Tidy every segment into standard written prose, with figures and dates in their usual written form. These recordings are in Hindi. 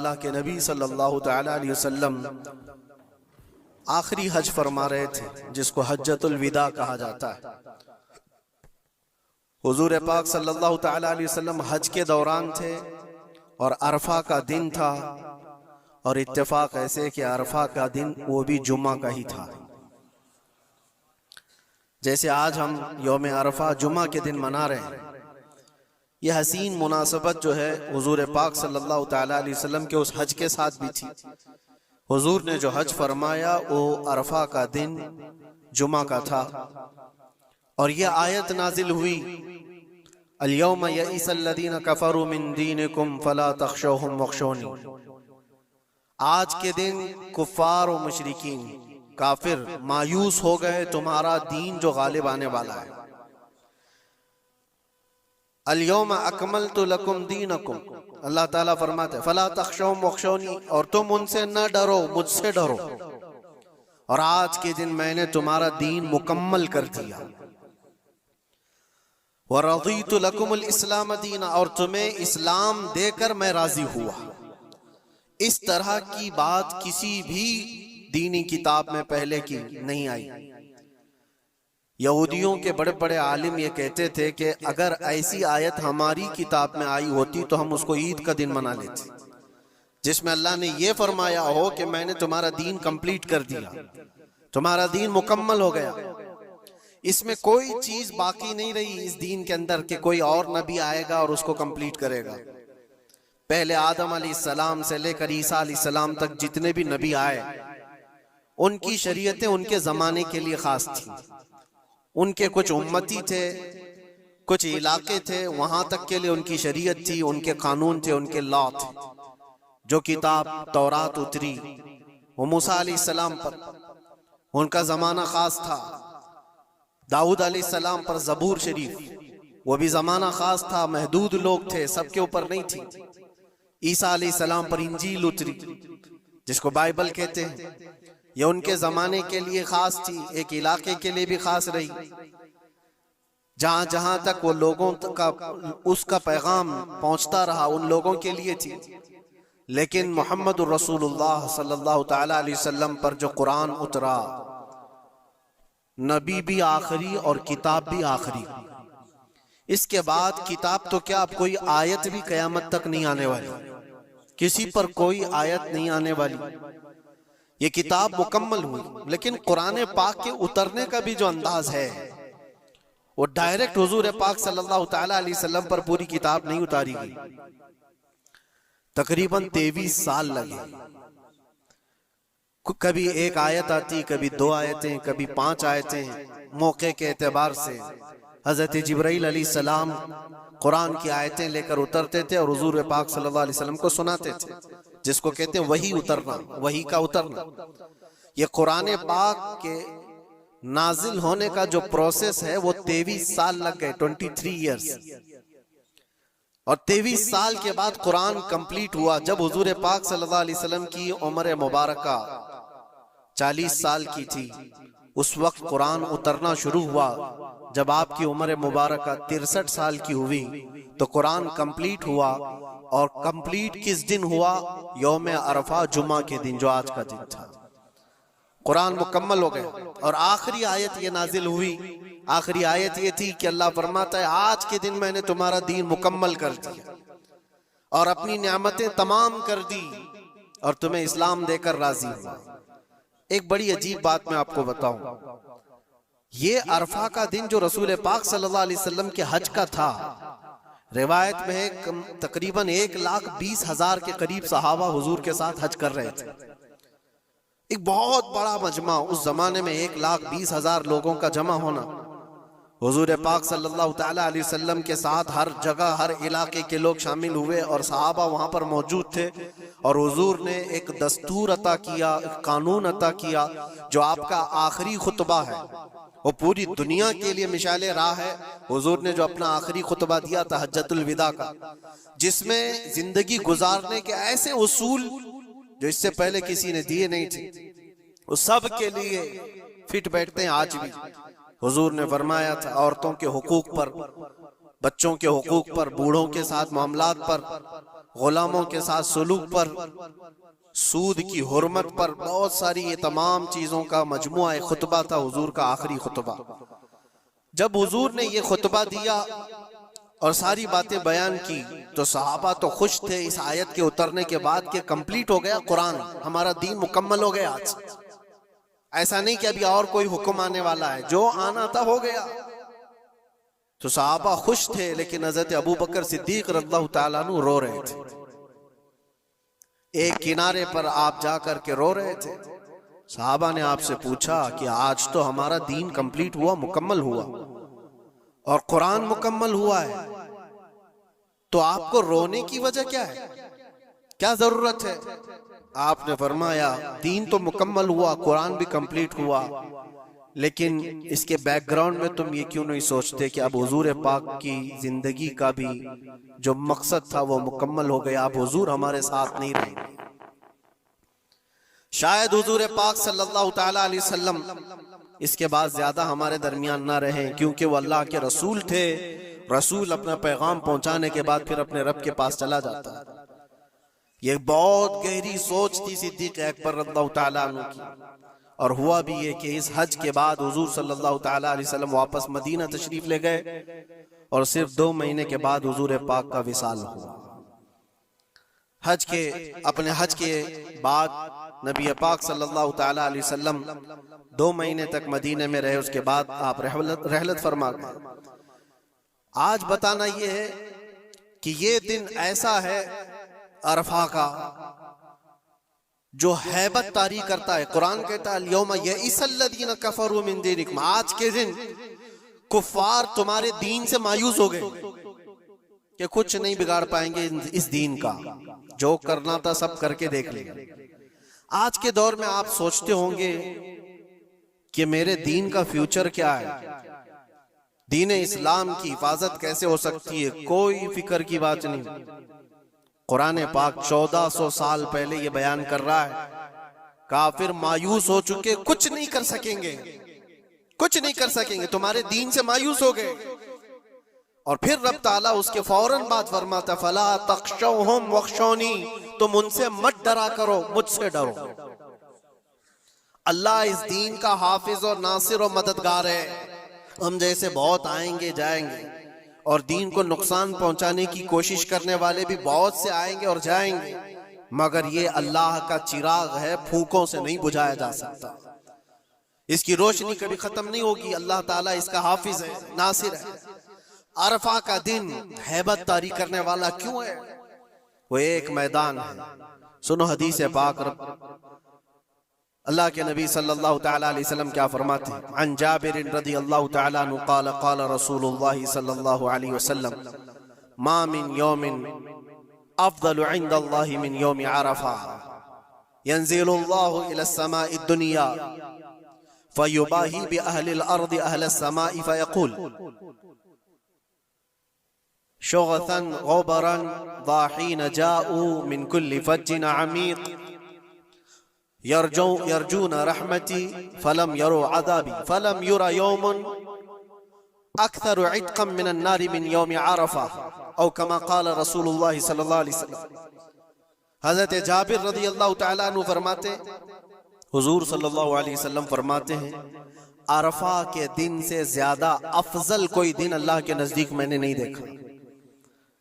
अल्लाह के नबी सल्लल्लाहु तआला अलैहि वसल्लम आखिरी हज फरमा रहे थे, जिसको हज्जतुल विदा कहा जाता है। हुजूर पाक सल्लल्लाहु तआला अलैहि वसल्लम हज के दौरान थे और अरफा का दिन था, और इत्तेफाक ऐसे कि अरफा का दिन वो भी जुम्मा का ही था। जैसे आज हम यौम अरफा जुम्मा के दिन मना रहे हैं, यह हसीन मुनासबत जो है हुजूर पाक सल्लल्लाहु तआला अलैहि वसल्लम के उस हज के साथ भी थी। हुजूर ने जो हज फरमाया वो अरफा का दिन जुम्मा का था, और यह आयत नाजिल हुई, अल-यौम यइसल्लज़ीना कफ़रू मिन दीनिकुम फला तख़शौहुम वख़शौनी। आज के दिन कुफ़ार और मुशरिकीन काफिर मायूस हो गए तुम्हारा दीन जो गालिब आने वाला है। अल-यौम अकमलतु लकुम दीनकुम, अल्लाह ताला फरमाते फला तख़शौहुम वख़शौनी, और तुम उनसे न डरो, मुझसे डरो, और आज के दिन मैंने तुम्हारा दीन मुकम्मल कर दिया। व रज़ीतु लकुमुल इस्लाम दीना, और तुम्हें इस्लाम देकर मैं राजी हुआ। इस तरह की बात किसी भी दीनी किताब में पहले की नहीं आई। यहूदियों के बड़े बड़े आलिम ये कहते थे कि अगर ऐसी आयत हमारी किताब में आई होती तो हम उसको ईद का दिन मना लेते, जिसमें अल्लाह ने ये फरमाया हो कि मैंने तुम्हारा दीन कंप्लीट कर दिया, तुम्हारा दीन मुकम्मल हो गया। इसमें कोई चीज बाकी नहीं रही इस दीन के अंदर कि कोई और नबी आएगा और उसको कंप्लीट करेगा। पहले आदम अलैहिस्सलाम से लेकर ईसा अलैहिस्सलाम तक जितने भी नबी आए, उनकी शरीयतें उनके जमाने के लिए खास थी। उनके कुछ उम्मती थे, कुछ इलाके थे, वहां तक के लिए उनकी शरीयत थी, उनके कानून थे, उनके लॉ थे। जो किताब तौरात उतरी वो मूसा अलैहिस्सलाम पर, उनका जमाना खास था। दाऊद अलैहिस्सलाम पर जबूर शरीफ, वो भी जमाना खास था, महदूद लोग थे, सबके ऊपर नहीं थी। ईसा अलैहिस्सलाम पर इंजील उतरी, जिसको बाइबल कहते हैं, ये उनके जमाने के लिए खास थी, एक इलाके के लिए भी खास रही। जहां जहां तक वो लोगों का उसका पैगाम पहुंचता रहा उन लोगों के लिए थी। लेकिन मुहम्मदुर रसूलुल्लाह सल्लल्लाहु तआला अलैहि वसल्लम पर जो कुरान उतरा, नबी भी आखिरी और किताब भी आखिरी। इसके बाद किताब तो क्या, अब कोई आयत भी कयामत तक नहीं आने वाली, किसी पर कोई आयत नहीं आने वाली। ये किताब मुकम्मल हुई, लेकिन कुरान पाक के उतरने का भी जो अंदाज है वो डायरेक्ट हुजूर पाक सल्लल्लाहु तआला अलैहि वसल्लम पर पूरी किताब नहीं उतारी गई। तकरीबन 23 साल लगे। कभी एक आयत आती, कभी 2 आयतें, कभी 5 आयतें। मौके के एतबार से हजरत जिब्राइल अलैहिस्सलाम कुरान की आयतें लेकर उतरते थे और हुजूर पाक सल्लल्लाहु अलैहि वसल्लम को सुनाते थे, जिसको कहते हैं वही उतरना, वही का उतरना। ये कुरान पाक के नाजिल होने का जो प्रोसेस है वो 23 साल लग गए, 23 इयर्स। और 23 साल के बाद कुरान कंप्लीट हुआ। जब हुजूर पाक सल्लल्लाहु अलैहि वसल्लम की उम्र मुबारका 40 साल की थी, उस वक्त कुरान उतरना शुरू हुआ। जब आपकी उम्र मुबारका 63 साल की हुई तो कुरान कंप्लीट हुआ। और कंप्लीट किस दिन हुआ? यौम अरफा जुम्मा के दिन, जो आज का दिन था। कुरान मुकम्मल हो गया। और आखिरी आयत ये नाजिल हुई, आखिरी आयत ये थी कि अल्लाह फरमाता है आज के दिन मैंने तुम्हारा दीन मुकम्मल कर दिया और अपनी नेमतें तमाम कर दी और तुम्हें इस्लाम देकर राजी हुआ। एक बड़ी अजीब बात मैं आपको बताऊं, ये अरफा का दिन जो रसूल पाक सल्लल्लाहु अलैहि वसल्लम के हज का था, रिवायत में तकरीबन 1,20,000 के करीब सहाबा हुजूर के साथ हज कर रहे थे। एक बहुत बड़ा मजमा, उस जमाने में 1,20,000 लोगों का जमा होना। हुजूर पाक सल्लल्लाहु तआला अलैहि वसल्लम के साथ हर जगह, हर इलाके के लोग शामिल हुए और सहाबा वहां पर मौजूद थे। और हुजूर ने एक दस्तूर अता किया, एक कानून अता किया, जो आपका आखिरी खुतबा है, वो पूरी दुनिया के लिए मिसाले राह है। हुजूर ने जो अपना आखिरी खुतबा दिया था हज्जतुल विदा का, जिसमें जिंदगी गुजारने के ऐसे उसूल जो इससे पहले किसी ने दिए नहीं थे, वो सब के लिए फिट बैठते हैं आज भी। हुजूर ने फरमाया था औरतों के हुकूक पर, बच्चों के हुकूक पर, बूढ़ों के साथ मामलात पर। गुलामों के साथ सुलूक पर, सूद की हुर्मत पर, बहुत सारी ये तमाम चीजों का मजमुआ एक खुतबा था, हुजूर का आखिरी खुतबा। जब हुजूर ने ये खुतबा दिया और सारी बातें बयान की तो सहाबा तो खुश थे इस आयत के उतरने के बाद कि कंप्लीट हो गया कुरान, हमारा दीन मुकम्मल हो गया आज। ऐसा नहीं कि अभी और कोई हुक्म आने वाला है, जो आना था हो गया। तो सहाबा खुश थे, लेकिन हजरत अबू बकर सिद्दीक रज़ियल्लाहु ताला अन्हु रो रहे थे। एक किनारे पर आप जाकर के रो रहे थे। सहाबा ने आपसे पूछा कि आज तो हमारा दीन कंप्लीट हुआ, मुकम्मल हुआ और कुरान मुकम्मल हुआ है, तो आपको रोने की वजह क्या है, क्या जरूरत है? आपने फरमाया दीन तो मुकम्मल हुआ, कुरान भी कंप्लीट हुआ, लेकिन इसके बैकग्राउंड में तुम ये क्यों नहीं सोचते कि अब हुजूर पाक की जिंदगी का भी जो मकसद था वो मुकम्मल हो गया, अब हुजूर हमारे साथ नहीं रहेंगे। शायद हुजूर पाक सल्लल्लाहु ताला अलैहि वसल्लम इसके बाद ज्यादा हमारे दरमियान ना रहे, क्योंकि वो अल्लाह के रसूल थे। रसूल अपना पैगाम पहुंचाने के बाद फिर अपने रब के पास चला जाता है। ये बहुत गहरी सोच थी सिद्दीक अकबर रज़ियल्लाहु ताला अन्हु की। और हुआ भी ये कि इस हज के बाद हुजूर सल्लल्लाहु ताला अलैहि वसल्लम वापस मदीना तशरीफ ले गए और सिर्फ 2 महीने के बाद हुजूर पाक का विसाल हुआ। अपने हज के बाद नबी पाक सल्लल्लाहु ताला अलैहि वसल्लम 2 महीने तक मदीने में रहे, उसके बाद आप रहलत फरमा गए। आज बताना ये है कि ये दिन ऐसा है अरफा का जो हैबत तारी करता है। कुरान कहता है अल-यौमा यइसल्लज़ीना कफरू मिन दीनिकुम, आज के दिन कुफार तुम्हारे दीन से मायूस हो गए कि कुछ नहीं बिगाड़ पाएंगे इस दीन का, जो करना था सब करके देख लेंगे। आज के दौर में आप सोचते होंगे कि मेरे दीन का फ्यूचर क्या है, दीन इस्लाम की हिफाजत कैसे हो सकती है, कोई फिक्र की बात नहीं। कुरान पाक 1400 साल पहले ये बयान कर रहा है, काफिर मायूस हो चुके, कुछ नहीं कर सकेंगे, कुछ नहीं कर सकेंगे, तुम्हारे दीन से मायूस हो गए। और फिर रब ताला उसके फौरन बाद फरमाता फला तख्शौहुम वख्शौनी, तुम उनसे मत डरा करो, मुझसे डरो। अल्लाह इस दीन का हाफिज और नासिर और मददगार है। हम जैसे बहुत आएंगे जाएंगे और दीन को नुकसान पहुंचाने की कोशिश करने वाले भी बहुत से आएंगे और जाएंगे, मगर ये अल्लाह का चिराग है, फूकों से नहीं बुझाया जा सकता। इसकी रोशनी कभी खत्म नहीं होगी। अल्लाह ताला इसका हाफिज है, नासिर है। अरफा का दिन हैबत तारी करने वाला क्यों है? वो एक मैदान है। सुनो हदीस पाक, अल्लाह के नबी सल्लल्लाहु ताला अलैहि वसल्लम क्या फरमाते हैं? अन जाबिर रज़ियल्लाहु ताला अन्हु क़ाल क़ाल रसूलुल्लाह सल्लल्लाहु अलैहि वसल्लम मा मिन यौमिन अफ़ज़लु इंदल्लाहि मिन यौमि अरफा यंज़िलुल्लाहु इला समाई दुनिया फयुबाही बि अहलिल अर्दि अहलस समाई फयक़ूल शुग़सन ग़ुबरन ज़ाहीन जाऊ मिन कुल्लि फज्जिन अमीक़ यरजून रहमती फलम यरो अज़ाबी फलम युरा यौमुन अक्सर इत्क़म मिनन नारि मिन यौम अरफा औ कमा क़ाल रसूलुल्लाह सल्लल्लाहु अलैहि वसल्लम। हज़रत जाबिर रज़ियल्लाहु ताला अन्हु फरमाते, हुजूर सल्लल्लाहु अलैहि वसल्लम फरमाते हैं, अरफा के दिन से ज्यादा अफजल कोई दिन अल्लाह के नजदीक मैंने नहीं देखा।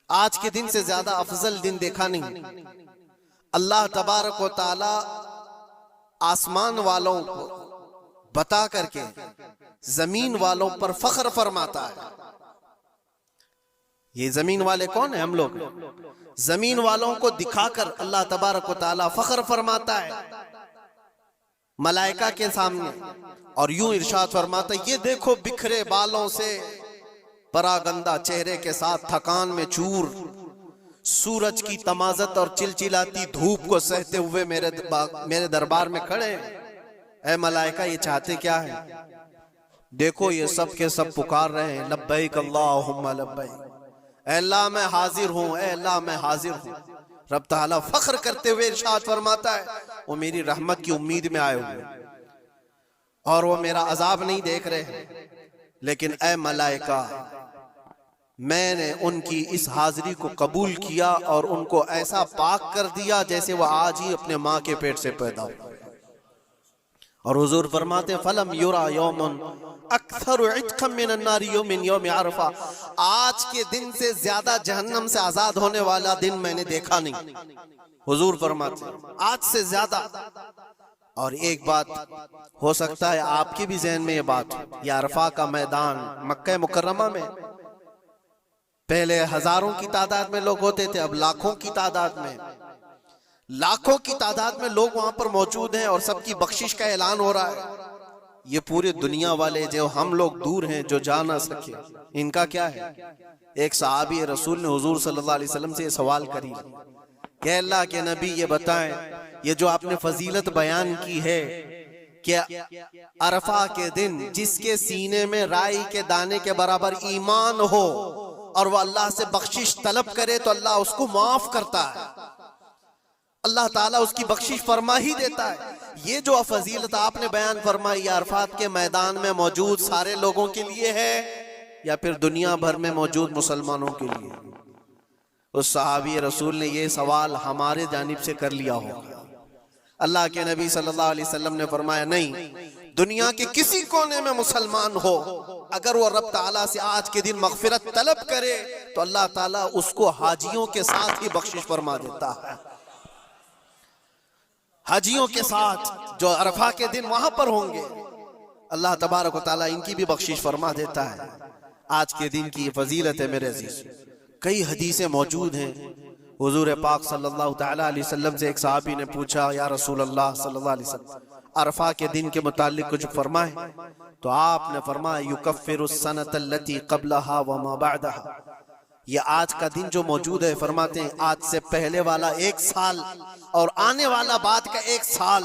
आज के दिन से ज्यादा अफजल दिन देखा नहीं। अल्लाह तबारक व तआला आसमान वालों को बता करके जमीन वालों पर फख्र फरमाता है। ये जमीन वाले कौन है? हम लोग। जमीन वालों को दिखाकर अल्लाह तबारक व तआला फख्र फरमाता है मलाइका के सामने, और यूं इरशाद फरमाता है, ये देखो बिखरे बालों से परागंदा चेहरे के साथ थकान में चूर, सूरज की तमाजत और चिलचिलाती धूप को सहते हुए मेरे दरबार में खड़े। ऐ मलाइका, ये चाहते क्या है? देखो ये सब के सब पुकार रहे हैं, लब्बैक अल्लाहुम्मा लब्बैक, अल्लाह मैं हाजिर हूँ, अल्लाह मैं हाजिर हूँ। रब ताला फख्र करते हुए इरशाद फरमाता है, वो मेरी रहमत की उम्मीद में आए हुए और वो मेरा अजाब नहीं देख रहे हैं। लेकिन ऐ मलाइका, मैंने उनकी इस हाजिरी को कबूल किया और उनको ऐसा पाक कर दिया जैसे वह आज ही अपने माँ के पेट से पैदा हुआ। और हुजूर फरमाते फलम युरा यौमुन अक्सर इत्कम मिनन नारी मिन यौम अरफा, आज के दिन से ज्यादा जहन्नम से आजाद होने वाला दिन मैंने देखा नहीं। हुजूर फरमाते आज से ज्यादा। और एक बात हो सकता है आपके भी जहन में ये बात हो, ये अरफा का मैदान मक्का मुकर्रमा में पहले हजारों की तादाद में लोग होते थे, अब लाखों की तादाद में, लाखों की तादाद में लोग वहां पर मौजूद हैं और सबकी बख्शिश का ऐलान हो रहा है। ये पूरे दुनिया वाले जो हम लोग दूर हैं जो जा ना सके, इनका क्या है? एक सहाबी रसूल ने हुजूर सल्लल्लाहु अलैहि वसल्लम से ये सवाल करी कि अल्लाह के नबी ये बताएं, ये जो आपने फजीलत बयान की है, क्या अरफा के दिन जिसके सीने में राई के दाने के बराबर ईमान हो और वह अल्लाह से बख्शिश तलब करे तो अल्लाह उसको माफ करता है, अल्लाह ताला उसकी बख्शिश फरमा ही देता है। ये जो फजीलत आपने बयान फरमाई अरफात के मैदान में मौजूद सारे लोगों के लिए है या फिर दुनिया भर में मौजूद मुसलमानों के लिए? उस सहाबी रसूल ने ये सवाल हमारे जानिब से कर लिया होगा। अल्लाह के नबी सल्लल्लाहु अलैहि वसल्लम ने फरमाया नहीं, दुनिया के किसी कोने में मुसलमान हो, अगर वो रब ताला से आज के दिन मगफिरत तलब करे तो अल्लाह ताला उसको हाजियों के साथ ही बख्शिश फरमा देता है। हाजियों के साथ जो अरफा के दिन वहां पर होंगे, अल्लाह तबारक व तआला इनकी भी बख्शिश फरमा देता है। आज के दिन की फजीलत है मेरे अजीज, कई हदीसें मौजूद हैं। हुजूर पाक सल्लल्लाहु तआला अलैहि वसल्लम से एक सहाबी ने पूछा, या रसूल अल्लाह सल्लल्लाहु अलैहि वसल्लम अरफा के दिन के मुतालिक कुछ फरमाए, तो आपने फरमाया युकफ्फिरुस सनत अल्लती क़ब्लहा व मा बअदहा, ये आज का दिन जो मौजूद है, फरमाते हैं आज से पहले वाला एक साल और आने वाला बाद का एक साल,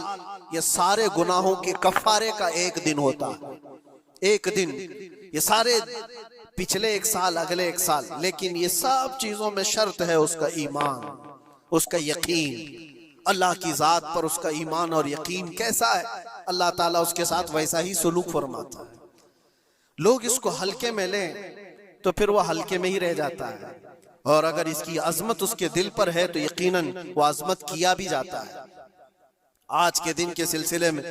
ये सारे गुनाहों के कफारे का एक दिन होता है। एक दिन, ये सारे पिछले एक साल, अगले एक साल, लेकिन ये सब चीजों में शर्त है उसका ईमान, उसका यकीन, अल्लाह की जात पर उसका ईमान और यकीन कैसा है, अल्लाह ताला उसके साथ वैसा ही सलूक फरमाता है। लोग इसको हल्के में लें तो फिर वह हल्के में ही रह जाता है, और अगर इसकी अजमत उसके दिल पर है तो यकीनन वो अजमत किया भी जाता है। आज के दिन के सिलसिले में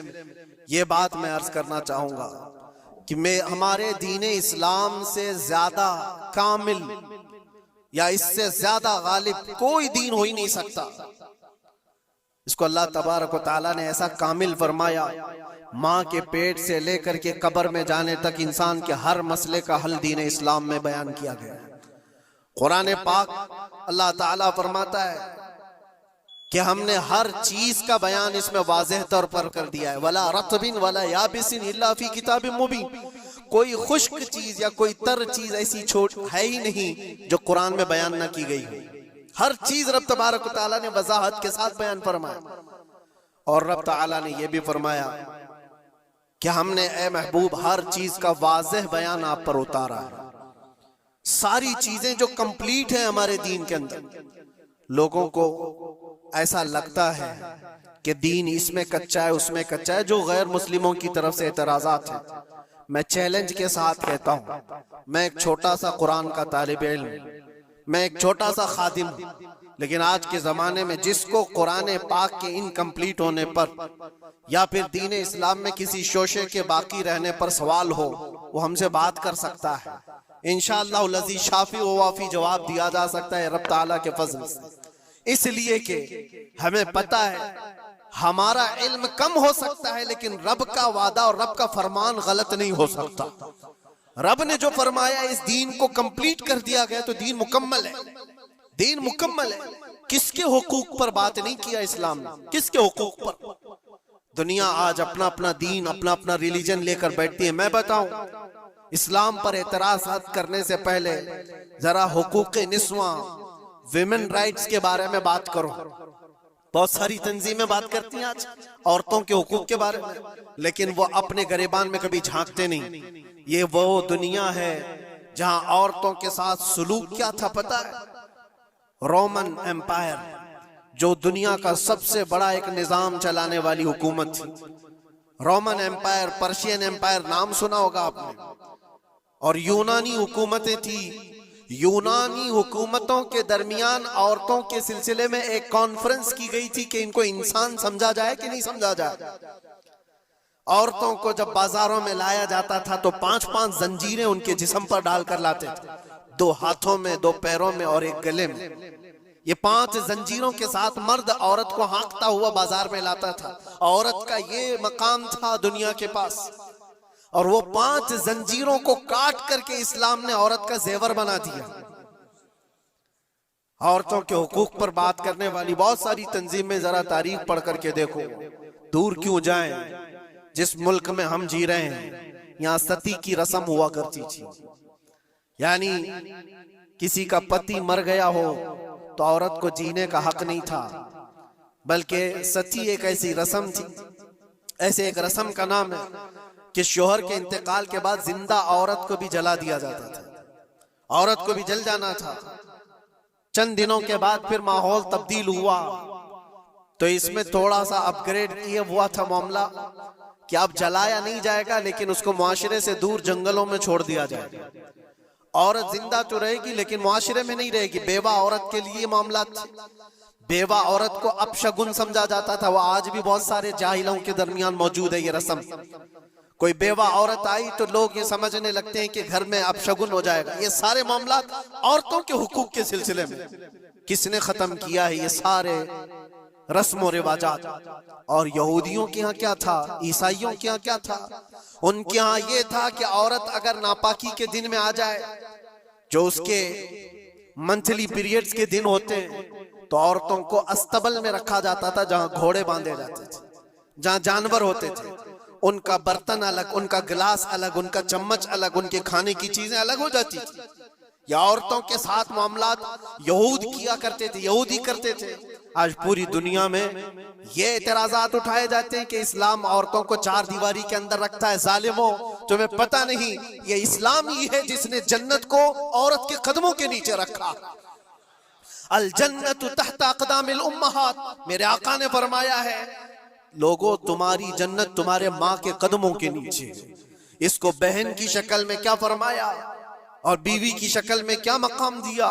ये बात मैं अर्ज करना चाहूंगा कि मैं हमारे दीन इस्लाम से ज्यादा कामिल या इससे ज्यादा गालिब कोई दीन हो ही नहीं सकता। इसको अल्लाह तबारक व तआला ने ऐसा कामिल फरमाया, माँ के पेट से लेकर के कब्र में जाने तक इंसान के हर मसले का हल दीन इस्लाम में बयान किया गया है। कुरान पाक अल्लाह ताला फरमाता है कि हमने हर चीज का बयान इसमें वाज़ेह तौर पर कर दिया है। वला रत्बिन वला याबिसिन इल्ला फी किताबिन मुबीन, कोई खुश्क चीज या कोई तर चीज ऐसी छोट है ही नहीं जो कुरान में बयान न की गई हो। हर चीज रब तबारक व तआला ने वजाहत के साथ बयान फरमाया। और रब तआला ने यह भी फरमाया कि हमने ए महबूब हर चीज का वाज़ेह बयान आप पर उतारा है। सारी चीजें जो कंप्लीट है हमारे दीन के अंदर, लोगों को ऐसा लगता है कि दीन इसमें कच्चा है उसमें कच्चा है, जो गैर मुस्लिमों की तरफ से एतराजात है। मैं चैलेंज के साथ कहता हूं, मैं एक छोटा सा कुरान का तालिब इल्म, मैं एक छोटा सा खादिम हूं, लेकिन आज के जमाने में जिसको कुरान पाक के इनकम्प्लीट होने पर या फिर दीन इस्लाम में किसी शोशे के बाकी रहने पर सवाल हो, वो हमसे बात कर सकता है। इंशाअल्लाह लज़ी शाफी व वाफी जवाब दिया जा सकता है रब ताला के फजल से, इसलिए कि हमें पता है हमारा इल्म कम हो सकता है लेकिन रब का वादा और रब का फरमान गलत नहीं हो सकता। रब ने जो फरमाया इस दीन को कंप्लीट कर दिया गया तो दीन मुकम्मल है, दीन मुकम्मल है। किसके हुकूक पर बात नहीं किया इस्लाम ने, किसके हुकूक पर? दुनिया आज अपना अपना दीन अपना अपना रिलीजन लेकर बैठती है। मैं बताऊं, इस्लाम पर एतराज़ात करने से पहले जरा हुकूक निस्वा, विमेन राइट्स के बारे में बात करो। बहुत सारी तंजीमें बात करती हैं आज औरतों के हुकूक के बारे में, लेकिन वो अपने गरेबान में कभी झांकते नहीं। ये वो दुनिया है जहां औरतों के साथ सलूक क्या था पता है? रोमन एम्पायर, जो दुनिया का सबसे बड़ा एक निजाम चलाने वाली हुकूमत थी। रोमन एम्पायर, पर्शियन एम्पायर, नाम सुना होगा आपने। और यूनानी हुकूमतें थी यूनानी हुकूमतों के दरमियान औरतों के सिलसिले में एक कॉन्फ्रेंस की गई थी कि इनको इंसान समझा जाए कि नहीं समझा जाए। औरतों को जब बाजारों में लाया जाता था तो 5-5 जंजीरें उनके जिस्म पर डालकर लाते थे, 2 हाथों में, 2 पैरों में और 1 गले में। ये 5 जंजीरों के साथ मर्द औरत को हाँकता हुआ बाजार में लाता था। औरत का ये मकाम था दुनिया के पास, और वो 5 जंजीरों को काट करके इस्लाम ने औरत का जेवर बना दिया। औरतों के हुकूक पर बात करने वाली बहुत सारी तंजीमें जरा तारीख पढ़ करके देखो। दूर क्यों जाएं, जिस मुल्क में हम जी रहे हैं यहाँ सती की रस्म हुआ करती थी, यानी किसी का पति मर गया हो तो औरत को जीने का हक नहीं था, बल्कि सती एक ऐसी रस्म थी। ऐसे एक रस्म का नाम है कि शोहर के इंतकाल के बाद जिंदा औरत को भी जला दिया जाता था, औरत को भी जल जाना था। चंद दिनों के बाद फिर माहौल तब्दील हुआ तो इसमें थोड़ा सा अपग्रेड किया हुआ था मामला कि अब जलाया नहीं जाएगा, लेकिन उसको मुआशरे से दूर जंगलों में छोड़ दिया जाएगा। औरत जिंदा तो रहेगी लेकिन मुआशरे में नहीं रहेगी। बेवा औरत के लिए मामला था। बेवा औरत को अपशगुन समझा जाता था। वो आज भी बहुत सारे जाहिलों के दरमियान मौजूद है ये रस्म। कोई बेवा औरत आई तो लोग ये समझने लगते हैं कि घर में अपशगुन हो जाएगा। ये सारे मामला औरतों के हुकूक के सिलसिले में किसने खत्म किया है? ये सारे रस्म और रिवाजात। और यहूदियों के यहाँ क्या था, ईसाइयों के यहाँ क्या था? उनके यहाँ ये था कि औरत अगर नापाकी के दिन में आ जाए, जो उसके मंथली पीरियड्स के दिन होते हैं, तो औरतों को अस्तबल में रखा जाता था, जहां घोड़े बांधे जाते थे, जहां जानवर होते थे। उनका बर्तन अलग, उनका गिलास अलग, उनका चम्मच अलग, उनके खाने की चीजें अलग हो जाती थी। या औरतों के साथ मामलात यहूद किया करते थे, यहूदी करते थे। आज पूरी दुनिया में ये एतराजात उठाए जाते हैं कि इस्लाम औरतों को 4 दीवारी के अंदर रखता है। जालिमों, तुम्हें पता नहीं ये इस्लाम ही है जिसने जन्नत को औरत के कदमों के नीचे रखा। अल जन्नतु तहता अक़दामिल उम्महात, मेरे आका ने फरमाया है लोगों तुम्हारी जन्नत तुम्हारे माँ के कदमों के नीचे। इसको बहन की शक्ल में क्या फरमाया और बीवी की शक्ल में क्या मकाम दिया,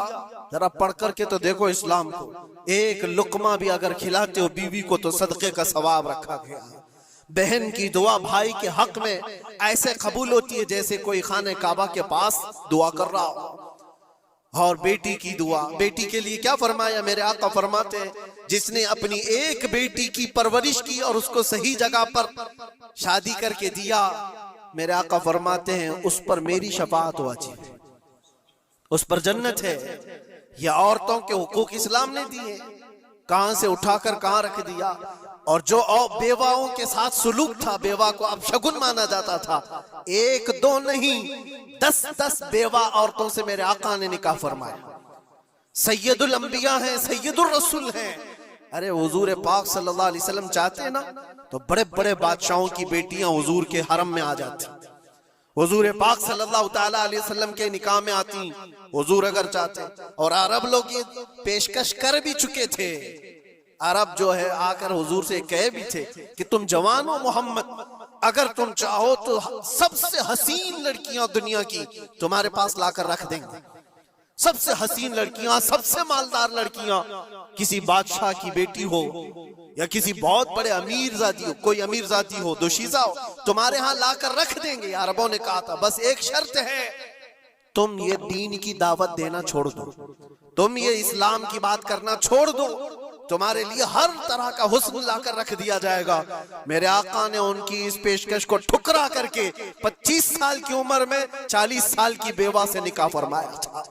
जरा पढ़ करके तो देखो इस्लाम को। एक लुकमा भी अगर खिलाते हो बीवी को तो सदके का सवाब रखा गया। बहन की दुआ भाई के हक में ऐसे कबूल होती है जैसे कोई खाने काबा के पास दुआ कर रहा हो। और बेटी की दुआ, बेटी के लिए क्या फरमाया? मेरे आका फरमाते हैं जिसने अपनी एक बेटी की परवरिश की और उसको सही जगह पर शादी करके दिया, मेरे आका फरमाते हैं उस पर मेरी शफाअत वाजिब है, उस पर जन्नत है। ये औरतों के हुकूक इस्लाम ने दिए, कहां से उठाकर कहां रख दिया। और जो बेवाओं के साथ सुलूक था, बेवा को अपशगुन माना जाता था। 1-2 नहीं 10-10 बेवा औरतों से मेरे आका ने निकाह फरमाया। सैयदुल अंबिया हैं, सैयदुल रसूल हैं। अरे हुजूर पाक सल्लल्लाहु अलैहि वसल्लम चाहते ना तो बड़े बड़े बादशाहों की बेटियां हुजूर के हरम में आ जाती। हुजूर पाक सल्लल्लाहु ताला अलैहि वसल्लम के निकाह में आती हुजूर अगर चाहते। और अरब लोग ये पेशकश कर भी चुके थे। अरब जो है आकर हुजूर से कहे भी थे कि तुम जवान हो मोहम्मद, अगर तुम चाहो तो सबसे हसीन लड़कियां दुनिया की तुम्हारे पास लाकर रख देंगे। सबसे हसीन लड़कियां, सबसे मालदार लड़कियां, किसी बादशाह की बेटी हो या किसी बहुत बड़े अमीर जाती हो, कोई अमीर जाती हो, दोशीजा हो, तुम्हारे यहाँ लाकर रख देंगे। अरबों ने कहा था बस एक शर्त है, तुम ये दीन की दावत देना छोड़ दो, तुम ये इस्लाम की बात करना छोड़ दो, तुम्हारे लिए हर तरह का हुस्न लाकर रख दिया जाएगा। मेरे आका ने उनकी इस पेशकश को ठुकरा करके 25 साल की उम्र में 40 साल की बेवा से निकाह फरमाया था।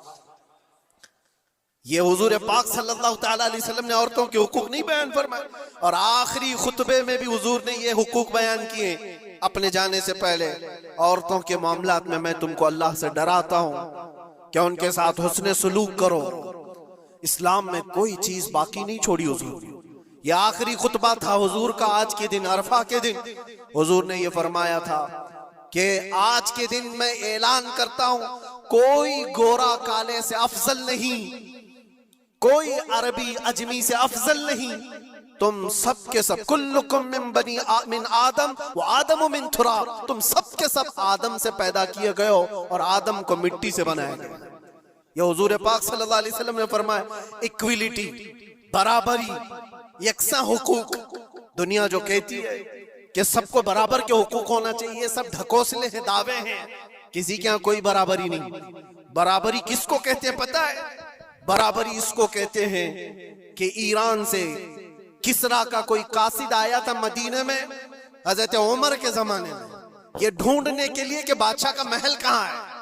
ये हुजूर पाक सल्लल्लाहु ताला अलैहि वसल्लम ने औरतों के हुकूक नहीं बयान फरमाए, और आखिरी खुतबे में भी हुजूर ने ये हुकूक बयान किए अपने जाने से पहले। औरतों के मामलात में मैं तुमको अल्लाह से डराता हूँ कि उनके साथ हुस्न सुलूक करो। इस्लाम में कोई चीज बाकी नहीं छोड़ी हुजूर। ये आखिरी खुतबा था हुजूर का आज के दिन, अरफा के दिन। हुजूर ने ये फरमाया था कि आज के दिन मैं ऐलान करता हूँ कोई गोरा काले से अफजल नहीं, कोई अरबी अजमी से अफजल नहीं, तुम सब के सब कुल्लुकुम मिन आदम व आदम मिन तुराब, तुम सब के सब आदम से पैदा किए गए हो और आदम को मिट्टी से बनाया गया। ये हुजूर पाक सल्लल्लाहु अलैहि वसल्लम ने फरमाया इक्विलिटी, बराबरी, यकसा हुकूक। दुनिया जो कहती है कि सबको बराबर के हुकूक होना चाहिए, ये सब ढकोसले हैं, दावे हैं। किसी के यहाँ कोई बराबरी नहीं। बराबरी किसको कहते हैं पता है? बराबरी इसको कहते हैं कि ईरान से किसरा का कोई कासिद आया था मदीने में हजरत उमर के जमाने में, ये ढूंढने के लिए कि बादशाह का महल कहाँ है।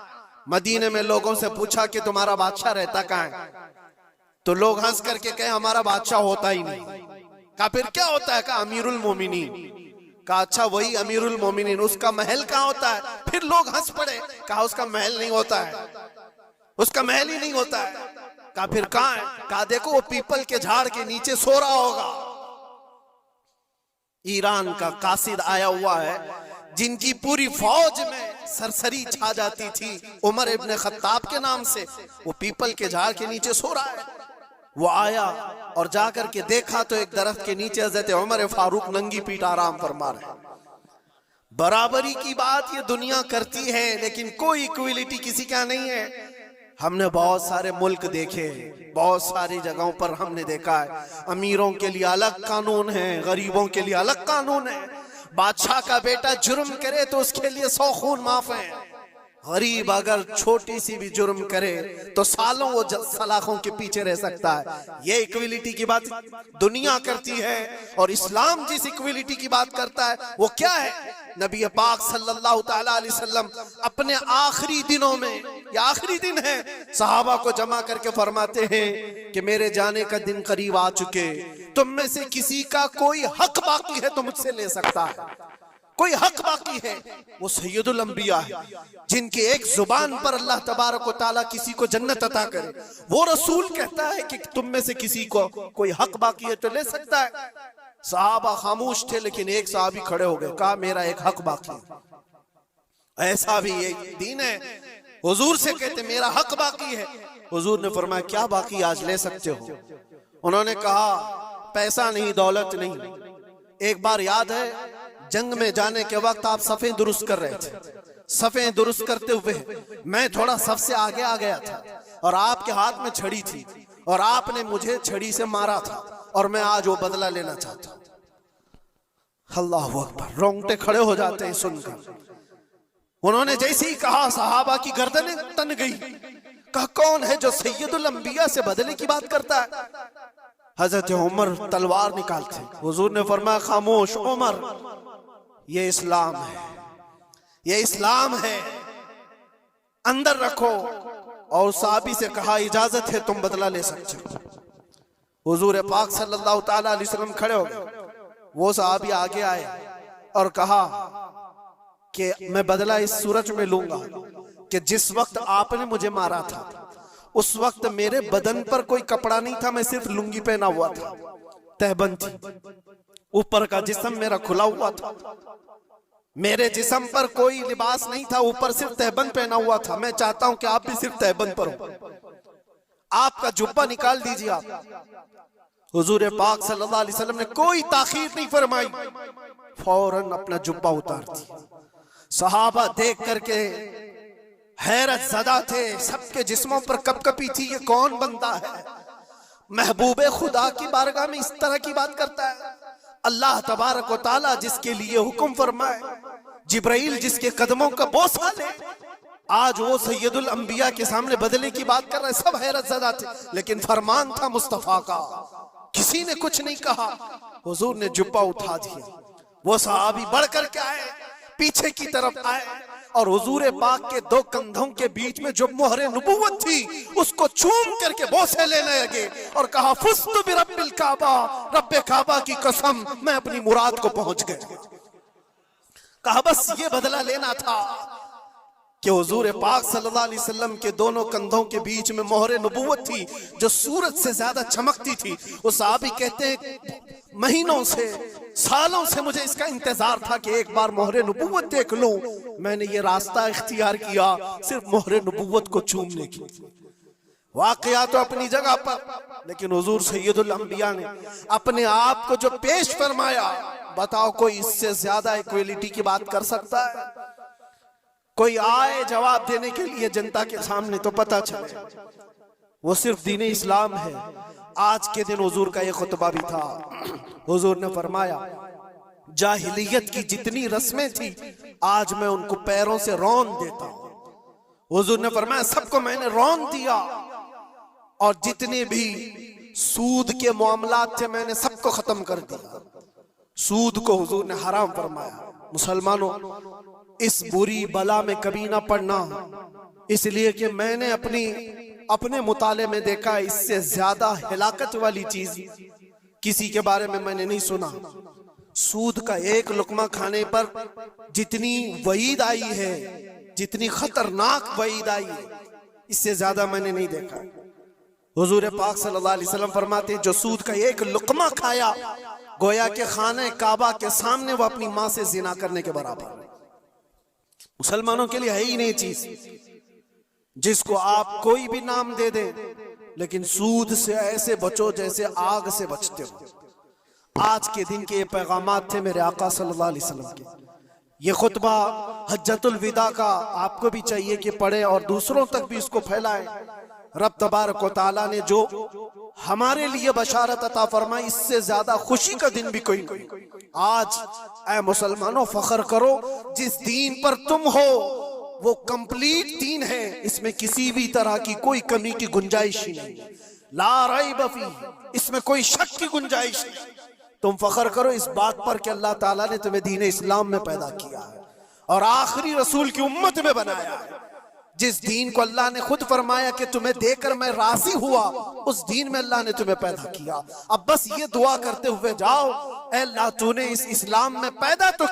मदीने में लोगों से पूछा कि तुम्हारा बादशाह रहता कहाँ है? तो लोग हंस करके कहे हमारा बादशाह होता ही नहीं। कहा फिर क्या होता है? कहा अमीरुल मोमिनीन। कहा अच्छा वही अमीरुल मोमिनीन, उसका महल कहाँ होता है? फिर लोग हंस पड़े। कहा उसका महल नहीं होता है, उसका महल ही नहीं होता है। कहा फिर कहाँ है? कहा देखो वो पीपल के झाड़ के नीचे सो रहा होगा। ईरान का कासिद आया हुआ है जिनकी पूरी फौज में सरसरी छा जाती थी उमर इब्न खत्ताब के नाम से, वो पीपल के झाड़ के नीचे सो रहा है। वो आया और जाकर के देखा तो एक दरख्त के नीचे हजरत उमर फारूक नंगी पीठ आराम फरमा रहे। बराबरी की बात ये दुनिया करती है, लेकिन कोई इक्विलिटी किसी का नहीं है। हमने बहुत सारे मुल्क देखे, बहुत सारी जगहों पर हमने देखा है अमीरों के लिए अलग कानून है, गरीबों के लिए अलग कानून है। बादशाह का बेटा जुर्म करे तो उसके लिए 100 खून माफ है। गरीब अगर छोटी सी भी जुर्म करे तो सालों वो सलाखों के पीछे रह सकता है। ये इक्विलिटी की बात दुनिया करती है, और इस्लाम जिस इक्विलिटी की बात करता है वो क्या है? नबी पाक सल्लल्लाहु ताला अलैहि वसल्लम अपने आखिरी दिनों में, या आखिरी दिन है, सहाबा को जमा करके फरमाते हैं कि मेरे जाने का दिन करीब आ चुके, तुम में से किसी का कोई हक बाकी है तो मुझसे ले सकता है। कोई हक बाकी है वो सैयदुल अंबिया है, जिनके एक जुबान पर अल्लाह तबारक व तआला किसी को जन्नत अता करे। वो रसूल कहता है कि तुम में से किसी को कोई हक बाकी है तो ले सकता है। सहाबा खामोश थे, लेकिन एक सहाबी खड़े हो गए, कहा मेरा एक हक बाकी है। ऐसा भी ये दीन है। हुजूर से कहते मेरा हक बाकी है। हुजूर ने फरमाया क्या बाकी, आज ले सकते हो। उन्होंने कहा पैसा नहीं, दौलत नहीं। एक बार याद है जंग में जाने के वक्त आप सफ़ें दुरुस्त कर रहे थे। सफ़ें दुरुस्त करते हुए मैं थोड़ा सबसे आगे आ गया था और आपके हाथ में छड़ी थी और आपने मुझे छड़ी से मारा था और मैं आज वो बदला लेना चाहता हूं। अल्लाहु अकबर, रोंगटे खड़े हो जाते हैं सुनकर। उन्होंने जैसे ही कहा सहाबा की गर्दनें तन गई। कहा कौन है जो सैयदुल अंबिया से बदले की बात करता है? हजरत उमर तलवार निकालते। हुजूर ने फरमाया खामोश उमर, ये इस्लाम है, ये इस्लाम है, अंदर रखो। और साहबी से कहा इजाजत है, तुम बदला ले सकते हो। हुजूर पाक सल्लल्लाहु ताला अलैहि वसल्लम खड़े हो गए। वो साहबी आगे आए और कहा कि मैं बदला इस सूरज में लूंगा कि जिस वक्त आपने मुझे मारा था उस वक्त मेरे बदन पर कोई कपड़ा नहीं था, मैं सिर्फ लुंगी पहना हुआ था, तहबंद थी, ऊपर का जिस्म मेरा खुला हुआ था। मेरे जिस्म पर कोई लिबास नहीं था, ऊपर सिर्फ तहबंद पहना हुआ था। मैं चाहता हूं कि आप भी सिर्फ तहबंद पर हो। आपका जुब्बा निकाल दीजिए आप। हुजूर पाक सल्लल्लाहु अलैहि वसल्लम ने कोई ताखीर नहीं फरमाई, फौरन अपना जुब्बा उतार दिया। सहाबा देख करके हैरत ज़दा थे, सबके जिस्मों पर कपकपी थी, ये कौन बंदा है? महबूबे खुदा की बारगाह में इस तरह की बात करता है। अल्लाह तबारक व तआला जिसके लिए हुक्म फरमाए, जिब्राइल जिसके कदमों का बोसा ले, आज वो सैयदुल अंबिया के सामने बदले की बात कर रहे। सब हैरत ज़दा थे, लेकिन फरमान था मुस्तफा का, किसी ने कुछ नहीं कहा। हुजूर ने जुब्बा उठा दिया। वो सहाबी बढ़ कर के आए, पीछे की तरफ आए और हुजूर पाक के दो कंधों के बीच में जो मोहरे नबुव्वत थी उसको चूम करके बोसे लेने लगे और कहा फुस्तु बिरब्बिल काबा, रब्बे काबा की कसम, मैं अपनी मुराद को पहुंच गया। कहा बस ये बदला लेना था कि हुजूर पाक सल्लल्लाहु अलैहि वसल्लम के दोनों कंधों के बीच में मोहरे नबुव्वत थी जो सूरज से ज्यादा चमकती थी। वो साहबी कहते हैं महीनों से, सालों से मुझे इसका इंतजार था कि एक बार मोहरे नबुव्वत देख लूं। मैंने ये रास्ता इख्तियार किया सिर्फ मोहरे नबुव्वत को चूमने की। वाकया तो अपनी जगह पर, लेकिन हुजूर सैयदुल अंबिया ने अपने आप को जो पेश फरमाया, बताओ कोई इससे ज्यादा इक्वलिटी की बात कर सकता है? कोई आए जवाब देने के लिए जनता के सामने तो पता चले वो सिर्फ दीन इस्लाम है। आज के दिन हुजूर का ये खुतबा भी था। हुजूर ने फरमाया जाहिलियत की जितनी रस्में थी आज मैं उनको पैरों से रौंद देता हूं। हुजूर ने फरमाया सबको मैंने रौंद दिया, और जितने भी सूद के मामलात थे मैंने सबको खत्म कर दिया। सूद को हुजूर ने हराम फरमाया। मुसलमानों, इस बुरी बला में कभी ना पड़ना, इसलिए कि मैंने अपने मुताले में देखा इससे ज्यादा हिलाकत वाली चीज किसी के बारे में मैंने नहीं सुना। सूद का एक लुकमा खाने पर जितनी वईद आई है, जितनी खतरनाक वईद आई है, इससे ज्यादा मैंने नहीं देखा। हुजूर पाक सल्लल्लाहु अलैहि वसल्लम फरमाते हैं जो सूद का एक लुकमा खाया गोया के खाने काबा के सामने वो अपनी मां से जिना करने के बराबर है। मुसलमानों के लिए है ही नहीं चीज जिसको आप कोई भी नाम दे दें, लेकिन सूद से ऐसे बचो जैसे आग से बचते हो। आज के दिन के ये पैगामात थे मेरे आका सल्लल्लाहु अलैहि वसल्लम के। ये खुतबा हज्जतुल विदा का आपको भी चाहिए कि पढ़े और दूसरों तक भी इसको फैलाएं। रब तबारक व तआला ने जो हमारे लिए बशारत अता फरमाई, इससे ज्यादा खुशी का दिन भी कोई नहीं। आज ऐ मुसलमानों फख्र करो, जिस दीन पर तुम हो वो कंप्लीट दीन है, इसमें किसी भी तरह की कोई कमी की गुंजाइश ही नहीं, ला रैब फीह, इसमें कोई शक की गुंजाइश नहीं। तुम फख्र करो इस बात पर कि अल्लाह ताला ने तुम्हें दीन इस्लाम में पैदा किया है और आखिरी रसूल की उम्मत में बनाया है। जिस दीन को अल्लाह ने खुद फरमाया कि तुम्हें देकर मैं राजी हुआ, उस दीन में अल्लाह ने तुम्हें पैदा किया। अब बस ये दुआ करते हुए जाओ, ऐ अल्लाह तूने इस इस्लाम में पैदा तो